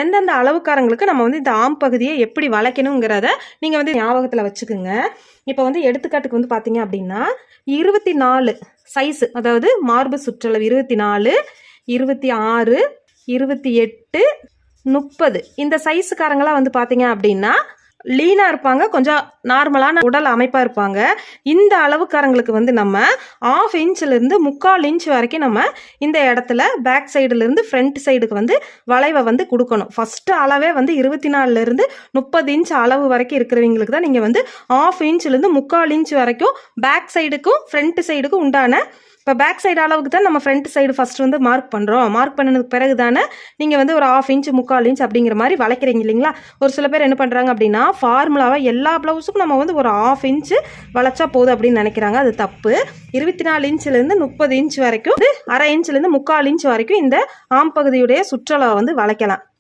எந்தெந்த அளவுக்காரங்களுக்கு நம்ம வந்து இந்த ஆம் பகுதியை எப்படி வளைக்கணுங்கிறத நீங்கள் வந்து ஞாபகத்தில் வச்சுக்கோங்க. இப்போ வந்து எடுத்துக்காட்டுக்கு வந்து பார்த்தீங்க அப்படின்னா 24 சைஸு, அதாவது மார்பு சுற்றளவு 24, 26, 28, 30 இந்த சைஸுக்காரங்களாம் வந்து பார்த்தீங்க அப்படின்னா லீனாக இருப்பாங்க, கொஞ்சம் நார்மலான உடல் அமைப்பாக இருப்பாங்க. இந்த அளவுக்காரங்களுக்கு வந்து நம்ம 1/2 இன்ச்சிலேருந்து 3/4 இன்ச் வரைக்கும் நம்ம இந்த இடத்துல பேக் சைடுலேருந்து ஃப்ரண்ட் சைடுக்கு வந்து வளைவை வந்து கொடுக்கணும். ஃபஸ்ட்டு அளவே வந்து 24லேருந்து 30 இன்ச் அளவு வரைக்கும் இருக்கிறவங்களுக்கு தான் நீங்கள் வந்து 1/2 இன்ச்சிலேருந்து 3/4 இன்ச் வரைக்கும் பேக் சைடுக்கும் ஃப்ரண்ட் சைடுக்கும் உண்டான. இப்போ பேக் சைடு அளவுக்கு தான் நம்ம ஃப்ரண்ட் சைடு ஃபஸ்ட் வந்து மார்க் பண்ணுறோம். மார்க் பண்ணதுக்கு பிறகு தானே நீங்கள் வந்து ஒரு 1/2 இன்ச் 3/4 இன்ச் அப்படிங்கிற மாதிரி வளைக்கிறீங்க இல்லைங்களா. ஒரு சில பேர் என்ன பண்ணுறாங்க அப்படின்னா ஃபார்முலாவாக எல்லா ப்ளவுஸுக்கும் நம்ம வந்து ஒரு 1/2 இன்ச்சு வளைச்சா போதும் அப்படின்னு நினைக்கிறாங்க. அது தப்பு. 24 இன்ச்சிலேருந்து 30 இன்ச் வரைக்கும், 1/2 இன்ச்சிலேருந்து 3/4 இன்ச் வரைக்கும் இந்த ஆம் பகுதியுடைய சுற்றளவை வந்து வளைக்கலாம்.